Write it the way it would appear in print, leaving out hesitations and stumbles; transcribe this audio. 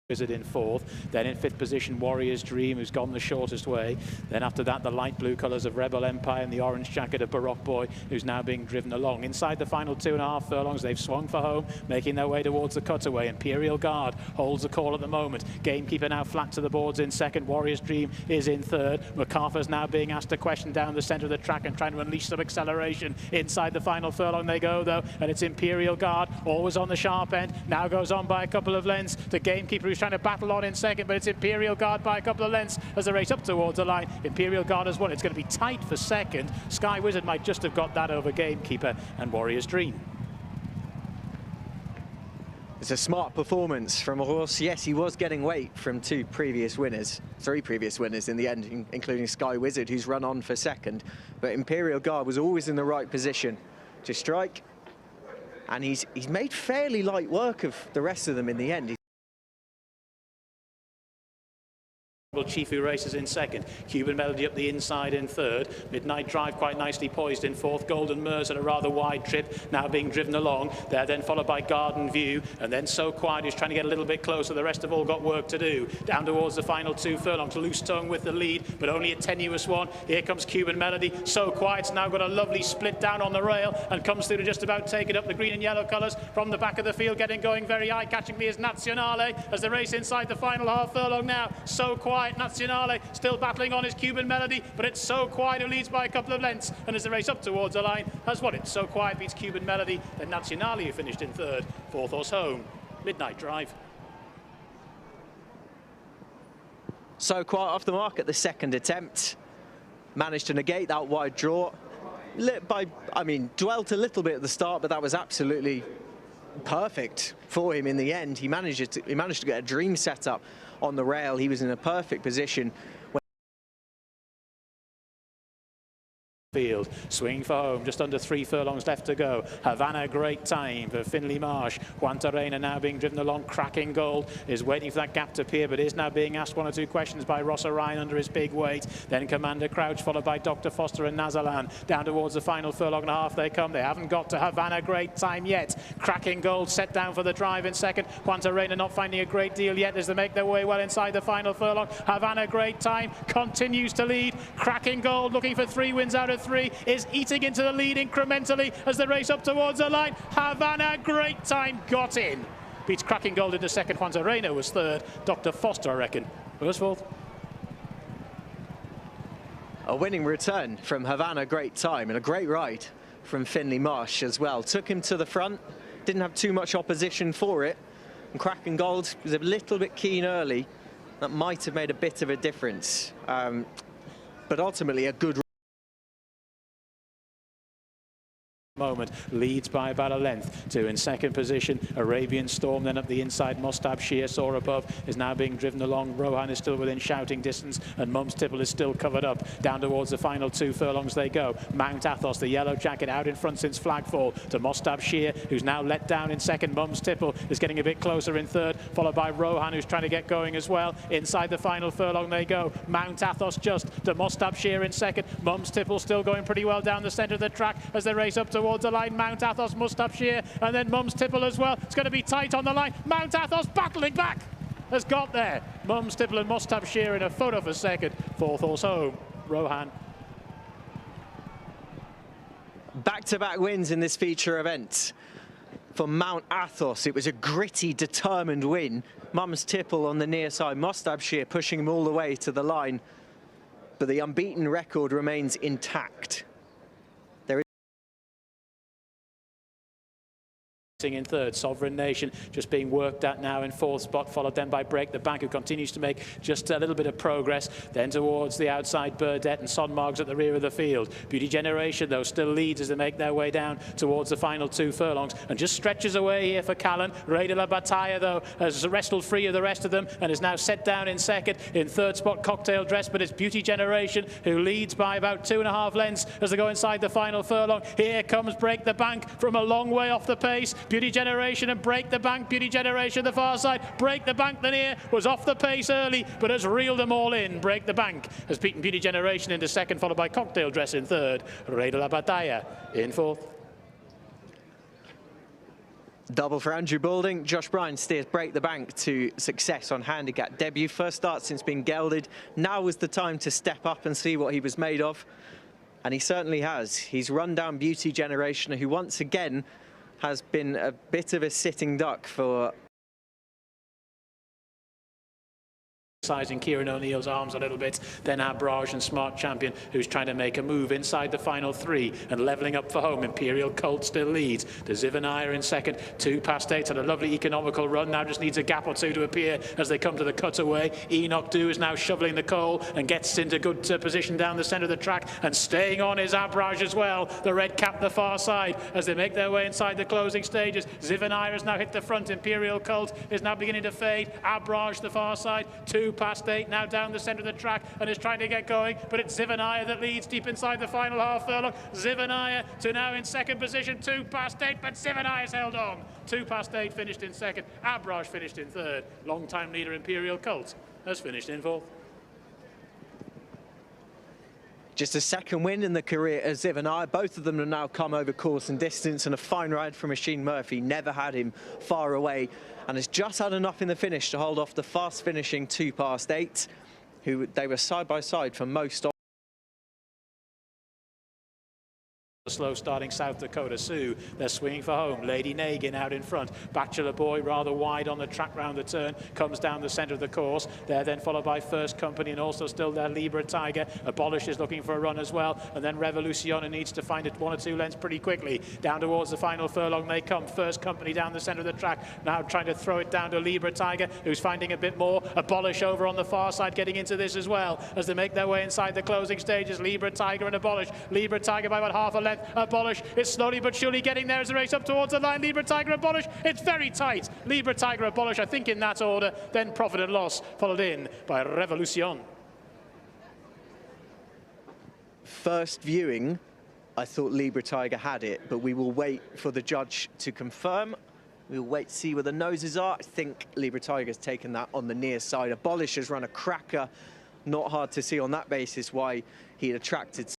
Wizard in fourth, then in fifth position Warrior's Dream, who's gone the shortest way. Then after that the light blue colours of Rebel Empire and the orange jacket of Baroque Boy, who's now being driven along. Inside the final 2.5 furlongs they've swung for home, making their way towards the cutaway. Imperial Guard holds the call at the moment. Gamekeeper now flat to the boards in second, Warrior's Dream is in third. MacArthur's now being asked a question down the centre of the track and trying to unleash some acceleration. Inside the final furlong they go though, and it's Imperial Guard, always on the sharp end, now goes on by a couple of lengths. The Gamekeeper who's trying to battle on in second, but it's Imperial Guard by a couple of lengths as they race up towards the line. Imperial Guard has won. It's going to be tight for second. Sky Wizard might just have got that over Gamekeeper and Warrior's Dream. It's a smart performance from Ross. Yes, he was getting weight from three previous winners in the end, including Sky Wizard, who's run on for second. But Imperial Guard was always in the right position to strike, and he's made fairly light work of the rest of them in the end. Chief who races in second, Cuban Melody up the inside in third, Midnight Drive quite nicely poised in fourth, Golden Mers at a rather wide trip now being driven along. They're then followed by Garden View and then So Quiet who's trying to get a little bit closer. The rest have all got work to do. Down towards the final 2 furlongs, Loose Tongue with the lead but only a tenuous one. Here comes Cuban Melody. So Quiet's now got a lovely split down on the rail and comes through to just about take it up. The green and yellow colours from the back of the field getting going very eye-catchingly is Nazionale as they race inside the final half furlong now. So Quiet, Nazionale still battling on his Cuban Melody, but it's So Quiet who leads by a couple of lengths, and as they race up towards the line has won it. So Quiet beats Cuban Melody, then Nazionale who finished in third. Fourth horse home, Midnight Drive. So Quiet off the mark at the second attempt, managed to negate that wide draw. Dwelt a little bit at the start, but that was absolutely perfect for him in the end. He managed to get a dream set up on the rail. He was in a perfect position. Field, swinging for home, just under 3 furlongs left to go. Havana, great time for Finley Marsh. Juanta Reina now being driven along. Cracking Gold is waiting for that gap to appear, but is now being asked 1 or 2 questions by Ross Orion under his big weight. Then Commander Crouch, followed by Dr. Foster and Nazalan. Down towards the final furlong and a half they come. They haven't got to Havana, great time yet. Cracking Gold set down for the drive in second. Juanta Reina not finding a great deal yet as they make their way well inside the final furlong. Havana, great time continues to lead. Cracking Gold looking for 3 wins out of 3 is eating into the lead incrementally as they race up towards the line. Havana, great time, got in. Beats Cracking Gold into second. Juanta Reina was third. Dr. Foster, I reckon, was fourth. A winning return from Havana, great time, and a great ride from Finley Marsh as well. Took him to the front, didn't have too much opposition for it, and Cracking Gold was a little bit keen early. That might have made a bit of a difference, but ultimately a good moment, leads by about a length. 2 in second position, Arabian Storm, then up the inside, Mostab Sheer soar above, is now being driven along. Rohan is still within shouting distance, and Mum's Tipple is still covered up. Down towards the final 2 furlongs they go. Mount Athos, the yellow jacket, out in front since flagfall to Mostab Sheer, who's now let down in second. Mum's Tipple is getting a bit closer in third, followed by Rohan, who's trying to get going as well. Inside the final furlong they go. Mount Athos just to Mostab Sheer in second. Mum's Tipple still going pretty well down the centre of the track as they race up towards the line. Mount Athos, Mostab Sheer, and then Mum's Tipple as well. It's going to be tight on the line. Mount Athos battling back has got there. Mum's Tipple and Mostab Sheer in a photo for second. Fourth horse home, Rohan. Back-to-back wins in this feature event. For Mount Athos, it was a gritty, determined win. Mum's Tipple on the near side, Mostab Sheer pushing him all the way to the line, but the unbeaten record remains intact. In third, Sovereign Nation just being worked at now in fourth spot, followed then by Break the Bank, who continues to make just a little bit of progress. Then towards the outside, Burdette and Sonmargs at the rear of the field. Beauty Generation, though, still leads as they make their way down towards the final 2 furlongs and just stretches away here for Callan. Rey de la Battaglia, though, has wrestled free of the rest of them and is now set down in second. In third spot, Cocktail Dress, but it's Beauty Generation who leads by about 2.5 lengths as they go inside the final furlong. Here comes Break the Bank from a long way off the pace. Beauty Generation and Break the Bank. Beauty Generation the far side. Break the Bank, the near, was off the pace early, but has reeled them all in. Break the Bank has beaten Beauty Generation into second, followed by Cocktail Dress in third. Rey de la Battaglia in fourth. Double for Andrew Balding. Josh Bryan steers Break the Bank to success on handicap debut. First start since being gelded. Now was the time to step up and see what he was made of. And he certainly has. He's run down Beauty Generation, who once again has been a bit of a sitting duck for... Sizing Kieran O'Neill's arms a little bit, then Abrage and Smart Champion, who's trying to make a move inside the final three and levelling up for home. Imperial Colt still leads. The Zivanaya in second, 2 past 8 on a lovely economical run. Now just needs a gap or two to appear as they come to the cutaway. Enoch Do is now shoveling the coal and gets into good position down the centre of the track, and staying on is Abrage as well. The red cap the far side as they make their way inside the closing stages. Zivanaya has now hit the front. Imperial Colt is now beginning to fade. Abrage the far side, 2 past 8 now down the centre of the track and is trying to get going, but it's Zivanaya that leads deep inside the final half furlong. Zivanaya to now in second position, 2 past 8, but Zivanaya's held on. 2 past 8 finished in second. Abrage finished in third. Long-time leader Imperial Colt has finished in fourth. Just a second win in the career of Zivanaya. Both of them have now come over course and distance, and a fine ride from Machine Murphy. Never had him far away, and has just had enough in the finish to hold off the fast finishing 2 past 8, who they were side by side for most of. Slow starting South Dakota Sioux. They're swinging for home. Lady Nagin out in front. Bachelor Boy rather wide on the track round the turn. Comes down the centre of the course. They're then followed by First Company and also still there Libra Tiger. Abolish is looking for a run as well. And then Revoluciona needs to find it 1 or 2 lengths pretty quickly. Down towards the final furlong they come. First Company down the centre of the track. Now trying to throw it down to Libra Tiger, who's finding a bit more. Abolish over on the far side getting into this as well as they make their way inside the closing stages. Libra Tiger and Abolish. Libra Tiger by about half a length. Abolish is slowly but surely getting there as the race up towards the line. Libra Tiger, Abolish, it's very tight. Libra Tiger, Abolish, I think in that order. Then Profit and Loss followed in by Revolucion. First viewing, I thought Libra Tiger had it, but we will wait for the judge to confirm. We'll wait to see where the noses are. I think Libra Tiger's taken that on the near side. Abolish has run a cracker. Not hard to see on that basis why he had attracted